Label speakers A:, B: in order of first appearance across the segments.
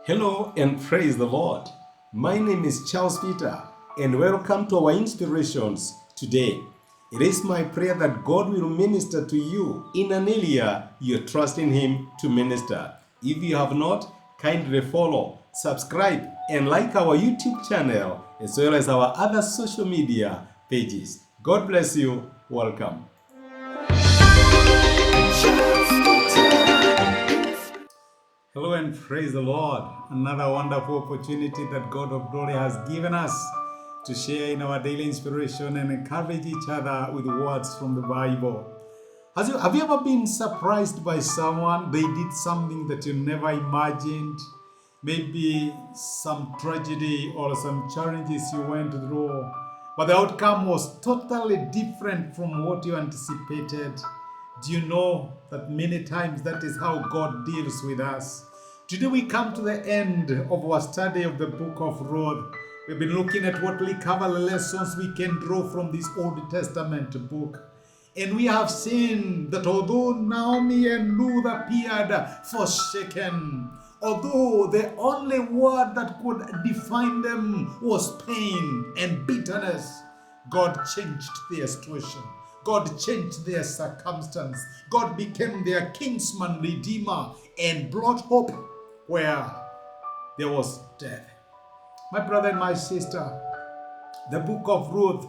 A: Hello and praise the Lord. My name is Charles Peter and welcome to our inspirations today. It is my prayer that God will minister to you in an area you're trusting Him to minister. If you have not, kindly follow, subscribe, and like our YouTube channel as well as our other social media pages. God bless you. Welcome. Hello and praise the Lord. Another wonderful opportunity that God of glory has given us to share in our daily inspiration and encourage each other with words from the Bible. Have you ever been surprised by someone? They did something that you never imagined. Maybe some tragedy or some challenges you went through, but the outcome was totally different from what you anticipated. Do you know that many times that is how God deals with us? Today we come to the end of our study of the book of Ruth. We've been looking at what recover lessons we can draw from this Old Testament book. And we have seen that although Naomi and Ruth appeared forsaken, although the only word that could define them was pain and bitterness, God changed their situation. God changed their circumstance. God became their kinsman, redeemer, and brought hope where there was death. My brother and my sister, the book of Ruth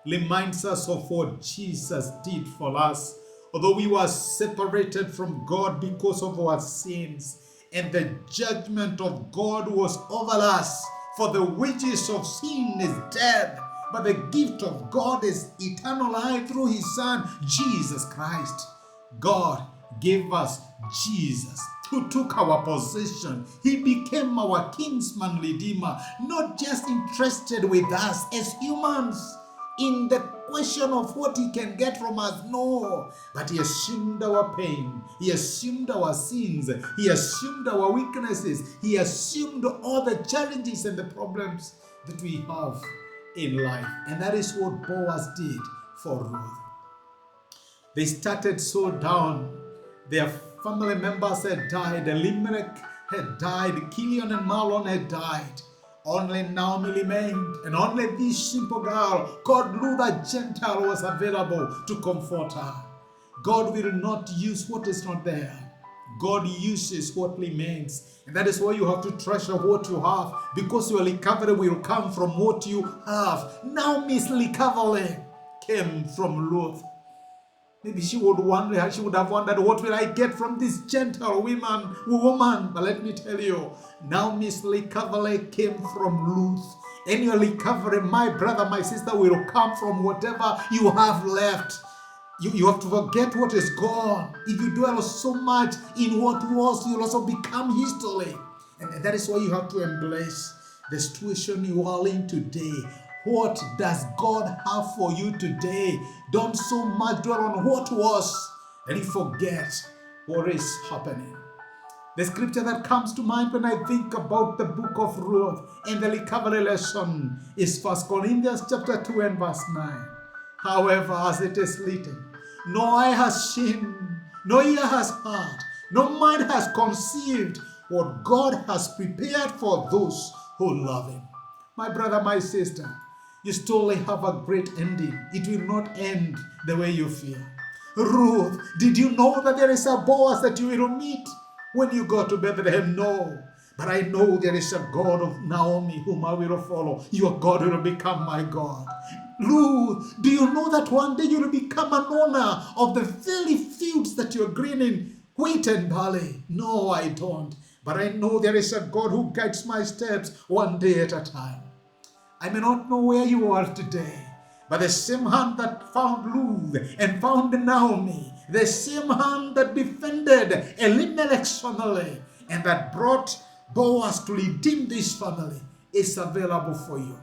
A: reminds us of what Jesus did for us. Although we were separated from God because of our sins, and the judgment of God was over us, for the wages of sin is death, but the gift of God is eternal life through His Son, Jesus Christ. God gave us Jesus, who took our possession. He became our kinsman redeemer, not just interested with us as humans in the question of what He can get from us, no, but He assumed our pain, He assumed our sins, He assumed our weaknesses, He assumed all the challenges and the problems that we have in life. And that is what Boaz did for Ruth. They started so down. Their family members had died. Elimelech had died. Kilion and Mahlon had died. Only Naomi remained, and only this simple girl, called Ruth, a Gentile, was available to comfort her. God will not use what is not there. God uses what remains. And that is why you have to treasure what you have, because your recovery will come from what you have. Naomi's recovery came from Ruth. Maybe she would have wondered, what will I get from this Gentile woman? But let me tell you, Naomi's recovery came from Ruth. And your recovery, my brother, my sister, will come from whatever you have left. You have to forget what is gone. If you dwell so much in what was, you'll also become history. And that is why you have to embrace the situation you are in today. What does God have for you today? Don't so much dwell on what was, and you forget what is happening. The scripture that comes to mind when I think about the book of Ruth and the recovery lesson is 1 Corinthians chapter 2 and verse 9. However, as it is written, no eye has seen, no ear has heard, no mind has conceived what God has prepared for those who love Him. My brother, my sister, your story have a great ending. It will not end the way you feel. Ruth, did you know that there is a Boaz that you will meet when you go to Bethlehem? No. But I know there is a God of Naomi whom I will follow. Your God will become my God. Ruth, do you know that one day you will become an owner of the very fields that you're greening wheat and barley? No, I don't. But I know there is a God who guides my steps one day at a time. I may not know where you are today, but the same hand that found Ruth and found Naomi, the same hand that defended Elimelech's family and that brought Boaz to redeem this family is available for you.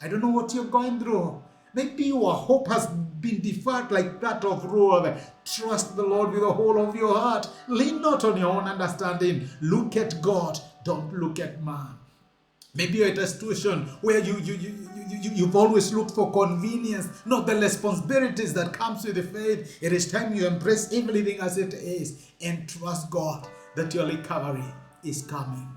A: I don't know what you're going through. Maybe your hope has been deferred like that of Ruth. Trust the Lord with the whole of your heart. Lean not on your own understanding. Look at God. Don't look at man. Maybe you're at a situation where you've always looked for convenience, not the responsibilities that comes with the faith. It is time you embrace everything as it is and trust God that your recovery is coming.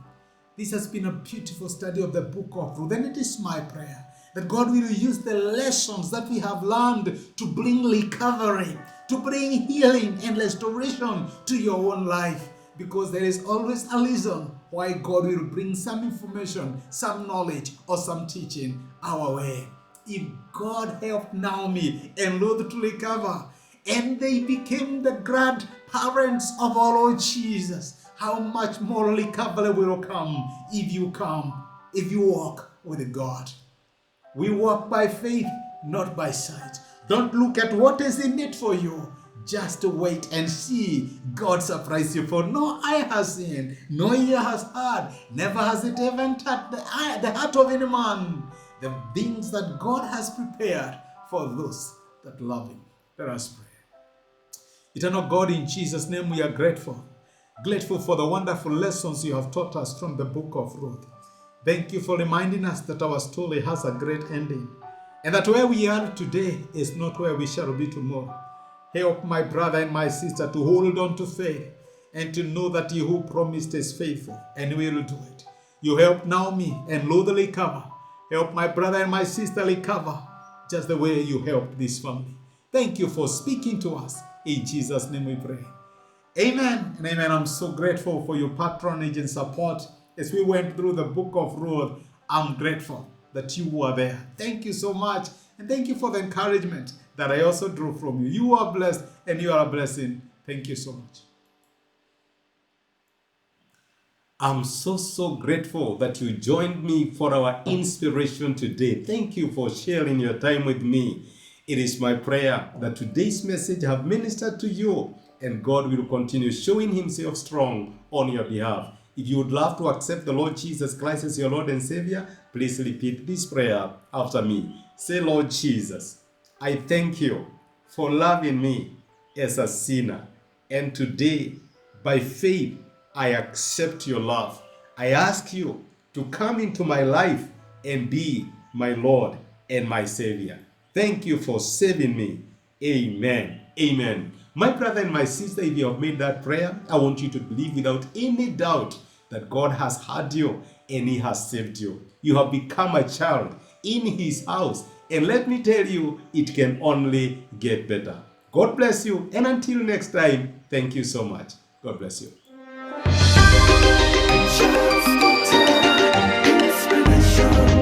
A: This has been a beautiful study of the book of Ruth, and it is my prayer that God will use the lessons that we have learned to bring recovery, to bring healing and restoration to your own life. Because there is always a reason why God will bring some information, some knowledge, or some teaching our way. If God helped Naomi and Ruth to recover, and they became the grandparents of our Lord Jesus, how much more recovery will come if you walk with God. We walk by faith, not by sight. Don't look at what is in it for you. Just wait and see God surprise you. For no eye has seen, no ear has heard, never has it even touched the heart of any man, the things that God has prepared for those that love Him. Let us pray. Eternal God, in Jesus' name we are grateful. Grateful for the wonderful lessons you have taught us from the book of Ruth. Thank you for reminding us that our story has a great ending, and that where we are today is not where we shall be tomorrow. Help my brother and my sister to hold on to faith and to know that He who promised is faithful and will do it. You help Naomi and Ruth recover. Help my brother and my sister recover just the way you helped this family. Thank you for speaking to us. In Jesus' name we pray. Amen and amen. I'm so grateful for your patronage and support as we went through the book of Ruth. I'm grateful that you were there. Thank you so much, and thank you for the encouragement that I also drew from you. You are blessed and you are a blessing. Thank you so much. I'm so grateful that you joined me for our inspiration today. Thank you for sharing your time with me. It is my prayer that today's message have ministered to you, and God will continue showing Himself strong on your behalf. If you would love to accept the Lord Jesus Christ as your Lord and Savior, please repeat this prayer after me. Say, Lord Jesus, I thank you for loving me as a sinner. And today, by faith, I accept your love. I ask you to come into my life and be my Lord and my Savior. Thank you for saving me. Amen. Amen. My brother and my sister, if you have made that prayer, I want you to believe without any doubt that God has heard you and He has saved you. You have become a child in His house. And let me tell you, it can only get better. God bless you. And until next time, thank you so much. God bless you.